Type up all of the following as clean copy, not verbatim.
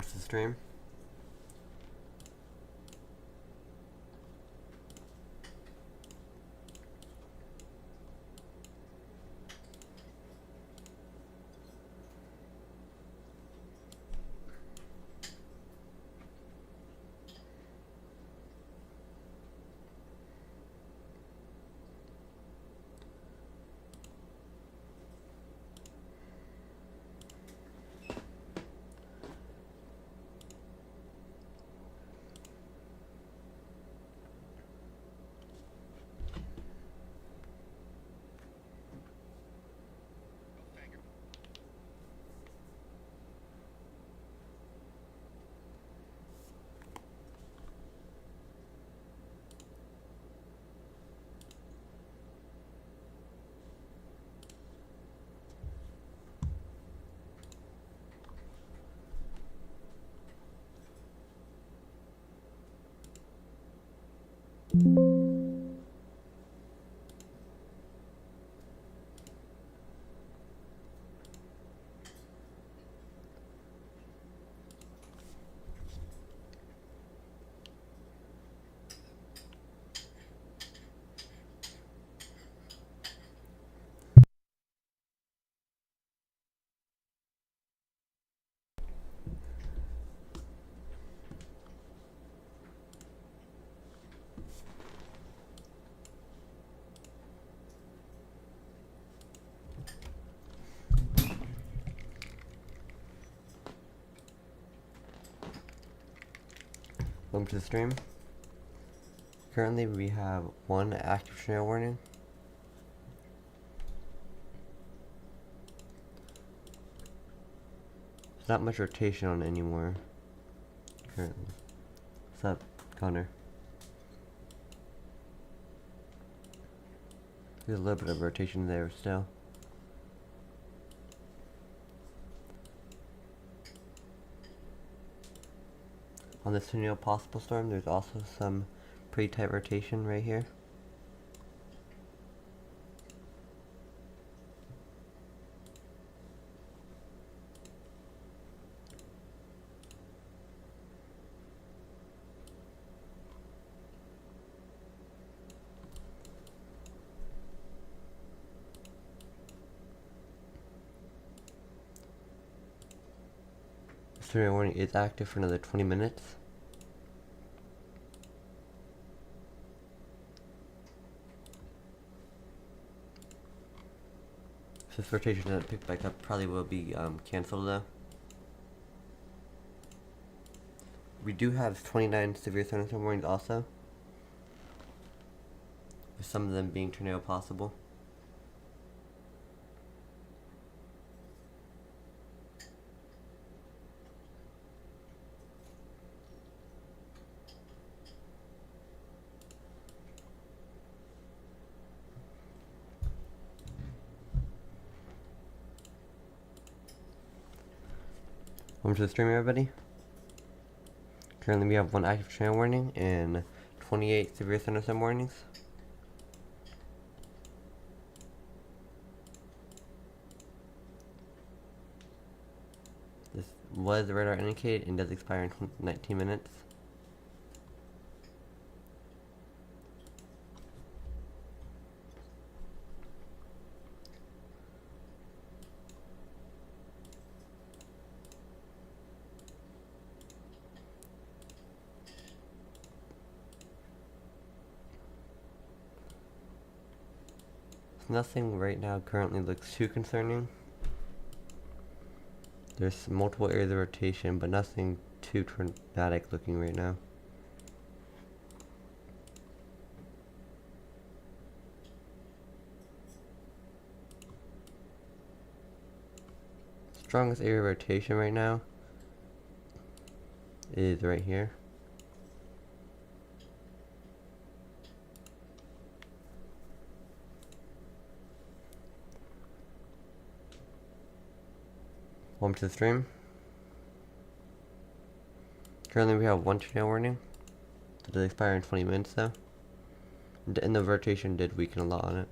Welcome to the stream. Welcome to the stream. Currently we have one active tornado warning. There's not much rotation on it anymore. Currently. What's up, Connor? There's a little bit of rotation there still. On this tornado possible storm, there's also some pretty tight rotation right here. This tornado warning is active for another 20 minutes. If this rotation doesn't pick back up, probably will be cancelled though. We do have 29 severe thunderstorm warnings also, with some of them being tornado possible. Welcome to the stream, everybody. Currently we have one active tornado warning and 28 severe thunderstorm warnings. This was radar indicated and does expire in 19 minutes. Nothing right now currently looks too concerning. There's multiple areas of rotation, but nothing too dramatic looking right now. Strongest area of rotation right now is right here. Welcome to the stream. Currently we have one tornado warning. It does expire in 20 minutes though. And the rotation did weaken a lot on it.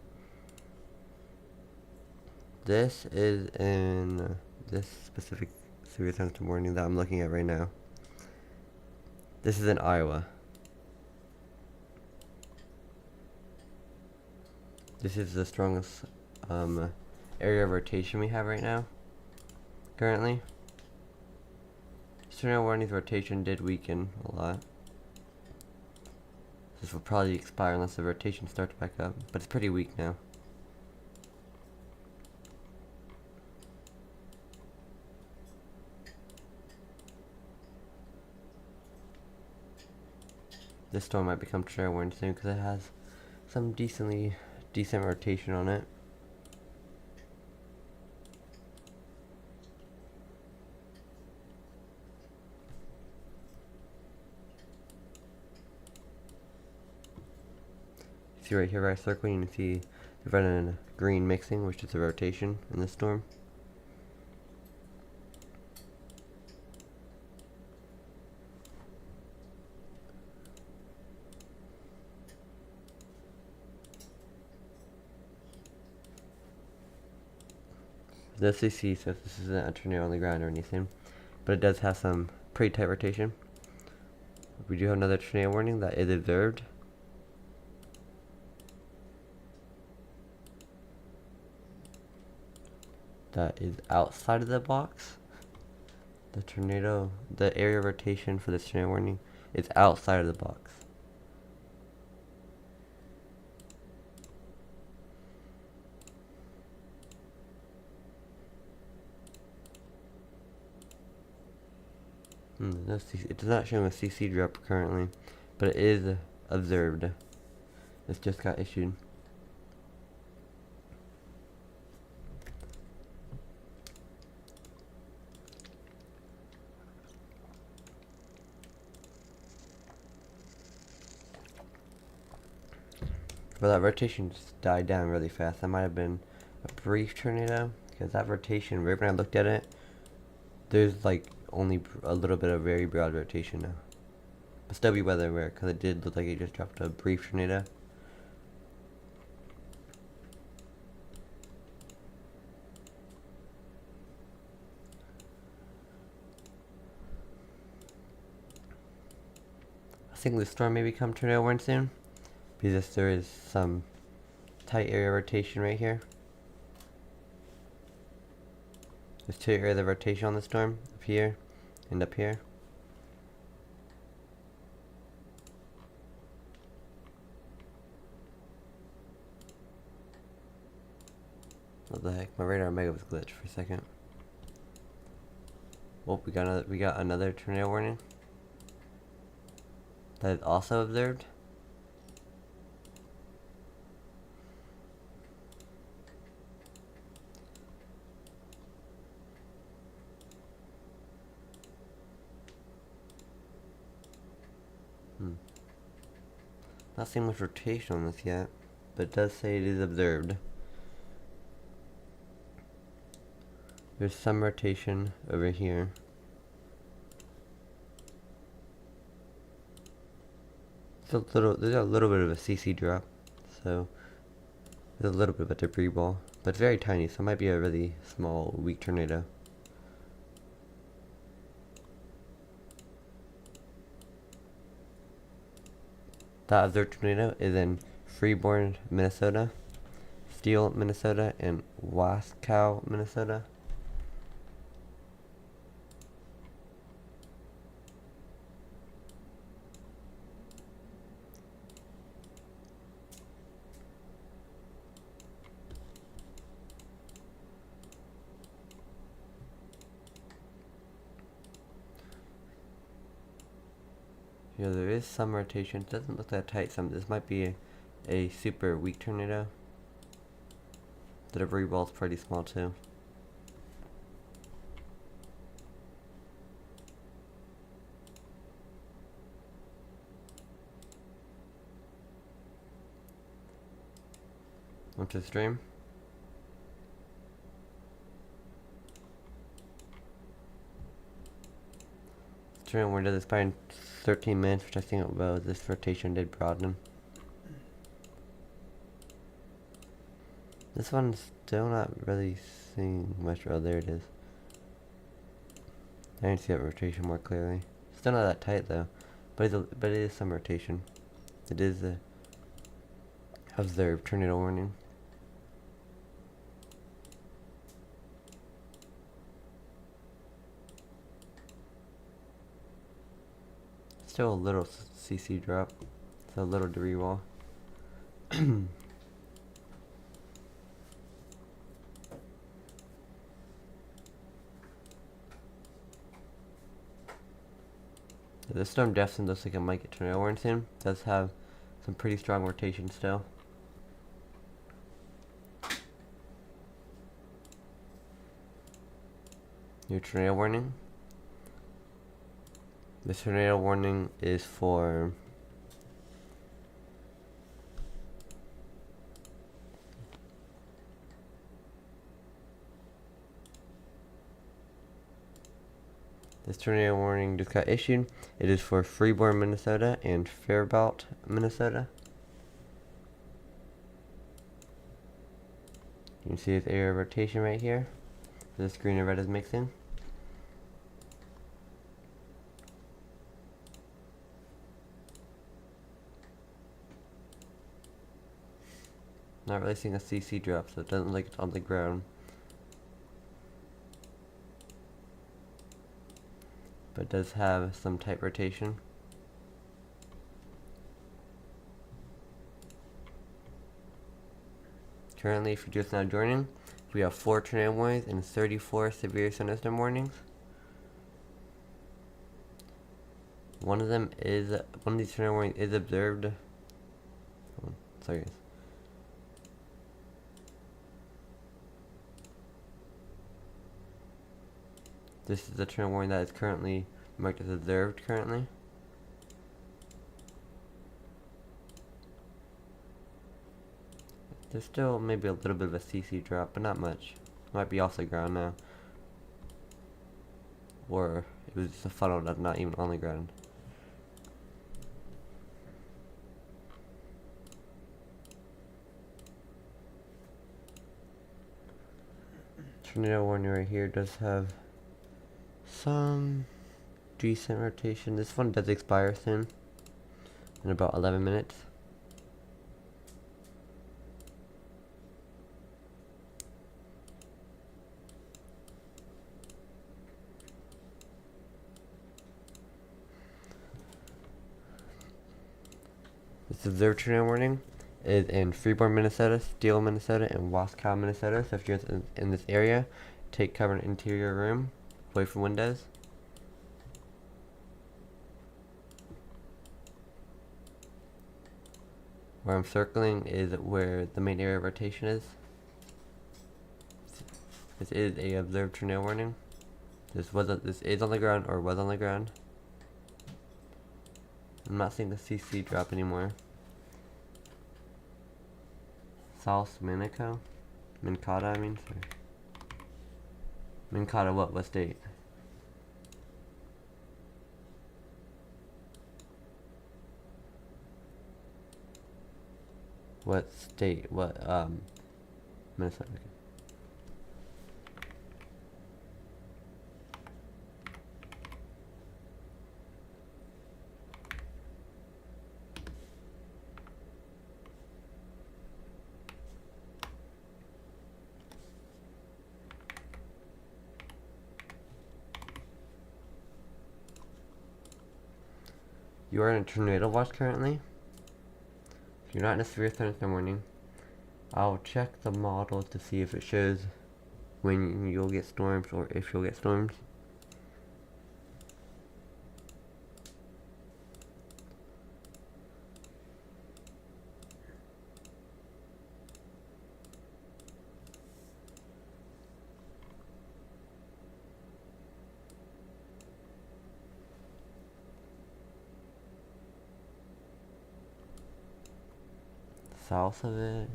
This is in this specific severe thunderstorm warning that I'm looking at right now. This is in Iowa. This is the strongest area of rotation we have right now, currently. Tornado warning's rotation did weaken a lot. This will probably expire unless the rotation starts back up, but it's pretty weak now. This storm might become tornado warning soon because it has some decent rotation on it. See right here, right circle, you can see the red and green mixing, which is the rotation in this storm. The CC says this isn't a tornado on the ground or anything, but it does have some pretty tight rotation. We do have another tornado warning that is observed. That is outside of the box. The area of rotation for this tornado warning is outside of the box. It does not show a CC drop currently, but it is observed. This just got issued. But that rotation just died down really fast. That might have been a brief tornado, because that rotation, right when I looked at it, there's like only a little bit of very broad rotation now. But still be weather aware, because it did look like it just dropped a brief tornado. I think the storm may become tornado warning soon, because there is some tight area rotation right here. There's two areas of rotation on the storm, up here and up here. What the heck? My radar mega was glitched for a second. Oh, we got another tornado warning that is also observed. Not seeing much rotation on this yet, but it does say it is observed. There's some rotation over here. There's a little bit of a CC drop, so there's a little bit of a debris ball, but it's very tiny, so it might be a really small, weak tornado. That observed tornado is in Freeborn, Minnesota, Steele, Minnesota, and Wascow, Minnesota. Yeah, there is some rotation. It doesn't look that tight. This might be a super weak tornado. The debris ball is pretty small too. Want to stream? Stream window this by 13 minutes, which I think about this rotation did broaden. This one's still not really seeing much. Oh, there it is. I can see that rotation more clearly. Still not that tight though, but it is some rotation. It is a observed tornado warning. Still a little CC drop. It's a little debris wall. The storm definitely looks like it might get tornado warning soon. It does have some pretty strong rotation still. Your tornado warning. The tornado warning is for this tornado warning just got issued. It is for Freeborn, Minnesota and Faribault, Minnesota. You can see this area of rotation right here. This green and red is mixing. Not really seeing a CC drop, so it doesn't look like it's on the ground. But it does have some tight rotation. Currently, if you're just now joining, we have 4 tornado warnings and 34 severe thunderstorm warnings. One of these tornado warnings is observed. Oh, sorry guys. This is the tornado warning that is currently marked as observed currently. There's still maybe a little bit of a CC drop, but not much. Might be off the ground now. Or it was just a funnel that's not even on the ground. Tornado warning right here does have some decent rotation. This one does expire soon, in about 11 minutes. This observed tornado warning is in Freeborn, Minnesota, Steele, Minnesota, and Wascow, Minnesota. So if you're in this area, take cover in an interior room, away from windows. Where I'm circling is where the main area of rotation is. This is a observed tornado warning. This is on the ground or was on the ground. I'm not seeing the CC drop anymore. South Minnetonka? Mincata, I mean, sorry. Mincata, what state? What state? Minnesota. Okay. You are in a tornado watch currently. If you're not in a severe thunderstorm warning, I'll check the model to see if it shows when you'll get storms or if you'll get storms. South of it,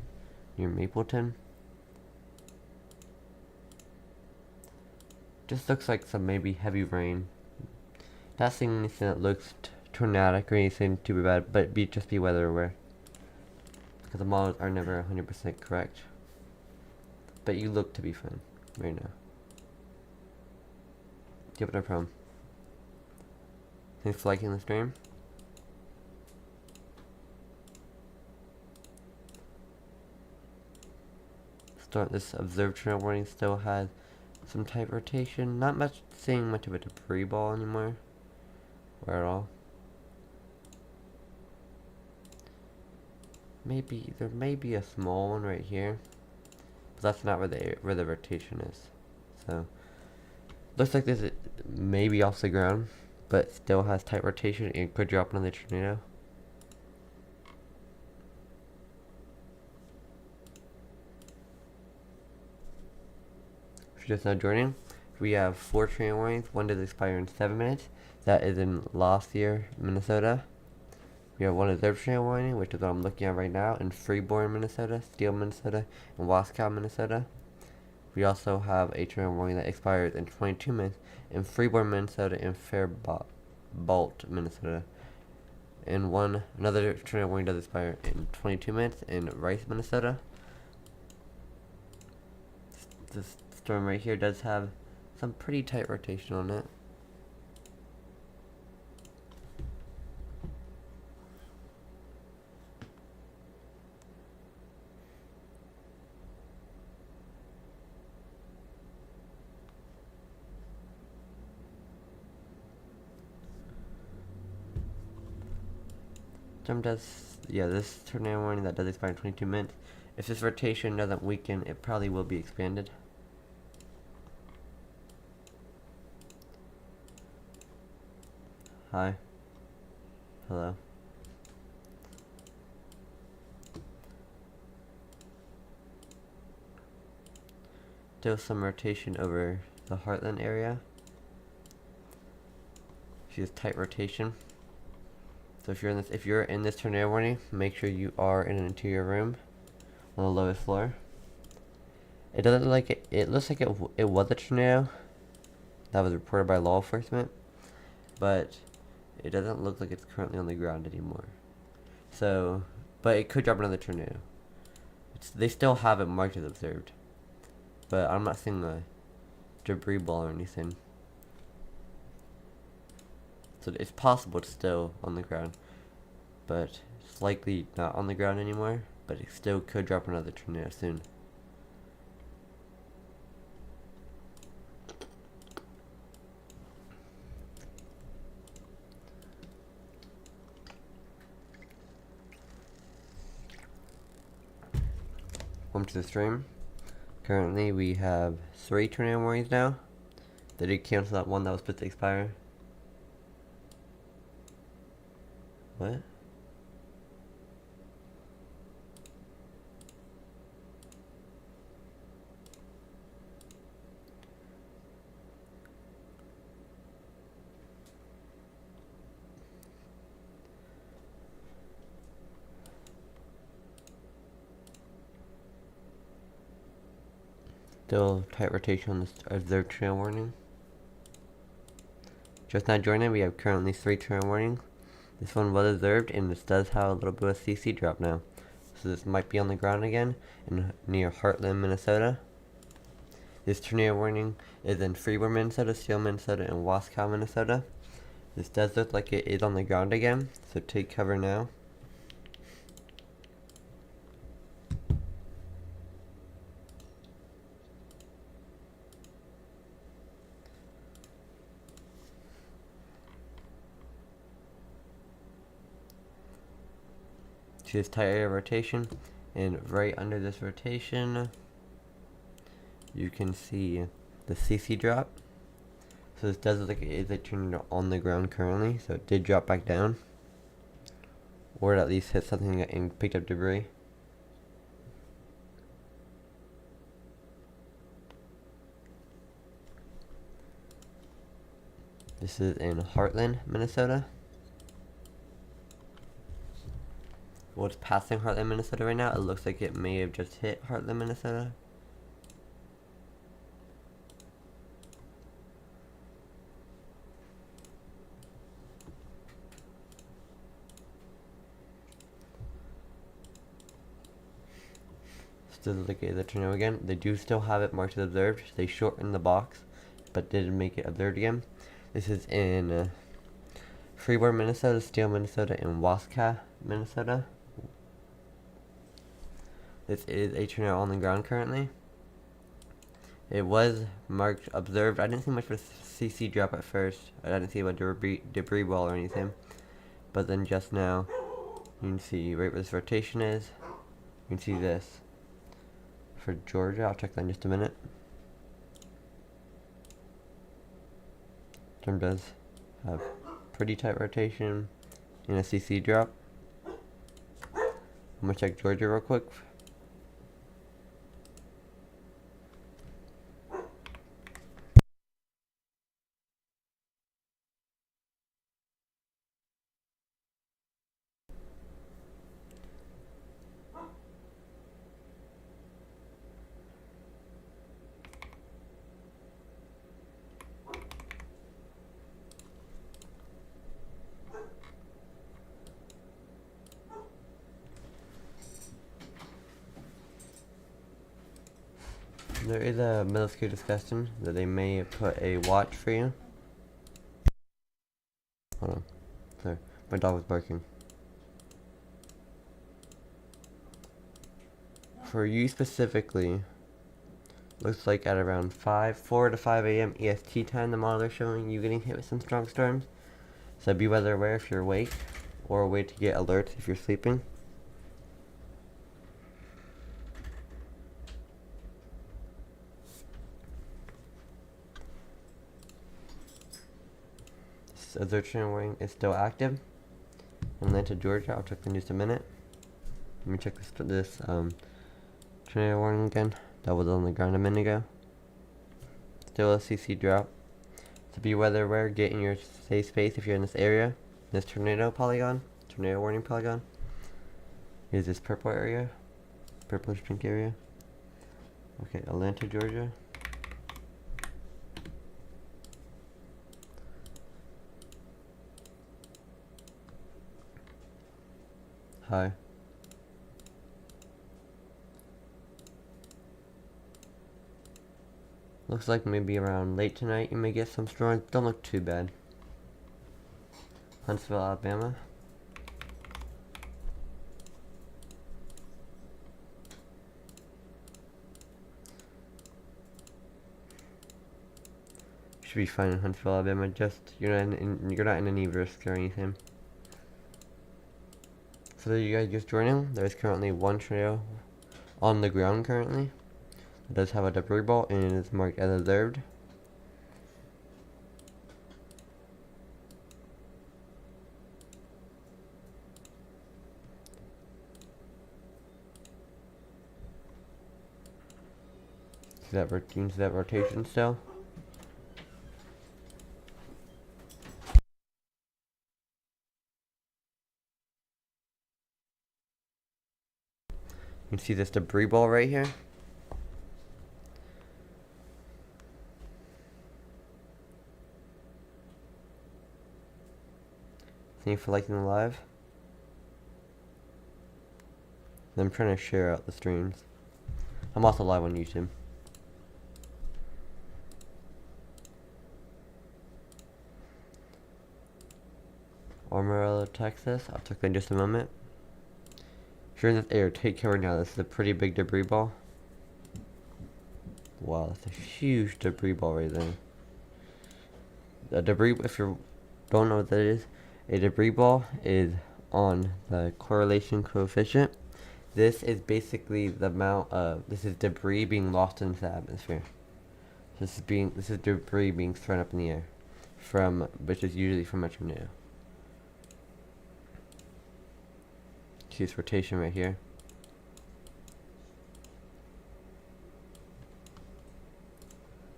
near Mapleton. Just looks like some maybe heavy rain. Not seeing anything that looks tornadic or anything too bad, but just be weather aware. Because the models are never 100% correct. But you look to be fine right now. Yep, no problem. Thanks for liking the stream. This observed tornado warning still has some tight rotation. Not much seeing much of a debris ball anymore. Or at all. Maybe there may be a small one right here. But that's not where the rotation is. So looks like this may be off the ground, but still has tight rotation and could drop another tornado. If you're just now joining, we have 4 tornado warnings. One does expire in 7 minutes. That is in Lossier, Minnesota. We have one observed tornado warning, which is what I'm looking at right now, in Freeborn, Minnesota, Steele, Minnesota, and Wascow, Minnesota. We also have a tornado warning that expires in 22 minutes in Freeborn, Minnesota, and Faribault, Minnesota. And another tornado warning does expire in 22 minutes in Rice, Minnesota. This storm right here does have some pretty tight rotation on it. This tornado warning that does expire in 22 minutes. If this rotation doesn't weaken, it probably will be expanded. Hi. Hello. Still some rotation over the Heartland area. See this tight rotation. So if you're in this tornado warning, make sure you are in an interior room on the lowest floor. It doesn't look like it. It looks like it was a tornado that was reported by law enforcement, but it doesn't look like it's currently on the ground anymore. So, but it could drop another tornado. They still have it marked as observed, but I'm not seeing a debris ball or anything. So it's possible it's still on the ground, but it's likely not on the ground anymore, but it still could drop another tornado soon. Welcome to the stream. Currently we have 3 tornado warnings now. They did cancel that one that was supposed to expire. What? Still tight rotation on this observed tornado warning. Just now joining, we have currently 3 tornado warnings. This one was observed, and this does have a little bit of CC drop now. So this might be on the ground again, near Heartland, Minnesota. This tornado warning is in Freeborn, Minnesota, Steele, Minnesota, and Wascow, Minnesota. This does look like it is on the ground again, so take cover now. See this tight area of rotation, and right under this rotation you can see the CC drop. So this does look like it is a tornado on the ground currently, so it did drop back down, or it at least hit something and picked up debris. This is in Heartland, Minnesota. Well, it's passing Heartland, Minnesota right now. It looks like it may have just hit Heartland, Minnesota. Still look at the tornado again. They do still have it marked as observed. They shortened the box but didn't make it observed again. This is in Freeport, Minnesota, Steele, Minnesota, and Waska, Minnesota. This is a tornado on the ground currently. It was marked observed. I didn't see much of a CC drop at first. I didn't see a debris ball or anything. But then just now, you can see right where this rotation is. You can see this. For Georgia, I'll check that in just a minute. Storm does have pretty tight rotation and a CC drop. I'm gonna check Georgia real quick. There is a middle school discussion that they may put a watch for you. Hold on. Sorry, my dog was barking. For you specifically, looks like at around 4 to 5 a.m. EST time, the model is showing you getting hit with some strong storms. So be weather aware if you're awake, or a way to get alerts if you're sleeping. This alert warning is still active. In Atlanta, Georgia, I'll check in just a minute. Let me check this tornado warning again. That was on the ground a minute ago. Still a CC drop. So be weather aware, get in your safe space if you're in this area. This tornado warning polygon, is this purple area, purplish pink area. Okay, Atlanta, Georgia. Hi. Looks like maybe around late tonight you may get some storms. Don't look too bad. Huntsville, Alabama. Should be fine in Huntsville, Alabama. Just you're not in any risk or anything. For those of you guys just joining, there is currently one tornado on the ground currently. It does have a debris ball and it is marked as observed. See that rotation still? You can see this debris ball right here. Thank you for liking the live. I'm trying to share out the streams. I'm also live on YouTube. Amarillo, Texas. I'll check that in just a moment. If you're in this area, take care right now. This is a pretty big debris ball. Wow, that's a huge debris ball right there. The debris, if you don't know what that is, a debris ball is on the correlation coefficient. This is basically the amount of, this is debris being lost into the atmosphere. This is debris being thrown up in the air which is usually from a tornado. See this rotation right here.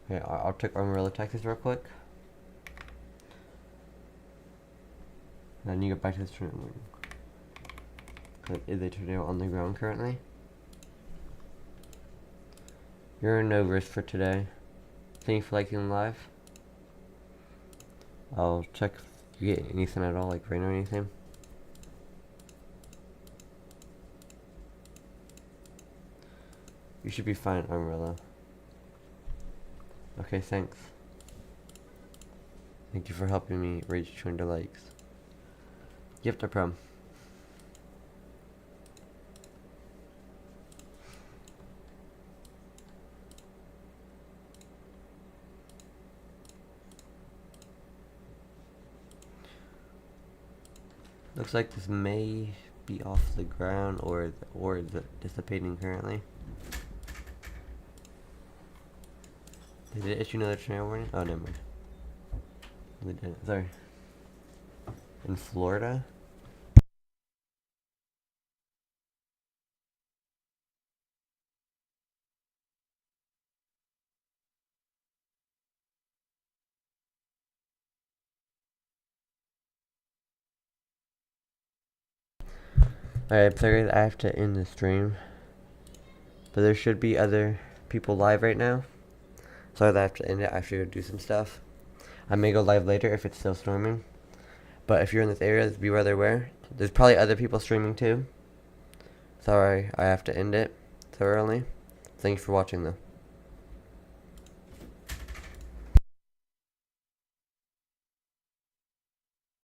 Okay, I'll check Amarillo, Texas real quick. And then you get back to this tornado. That is a tornado on the ground currently. You're in no risk for today. Thank you for liking live. I'll check if you get anything at all, like rain or anything. You should be fine, Amarillo. Okay, thanks. Thank you for helping me reach 200 likes. Yep, no problem. Looks like this may be off the ground or is dissipating currently. Did it issue another tornado warning? Oh, never mind. We did. Sorry. In Florida? Alright, so guys, I have to end the stream. But there should be other people live right now. So I have to end it. I have to go do some stuff. I may go live later if it's still storming. But if you're in this area, be rather aware. There's probably other people streaming too. Sorry, I have to end it so early. Thanks for watching though.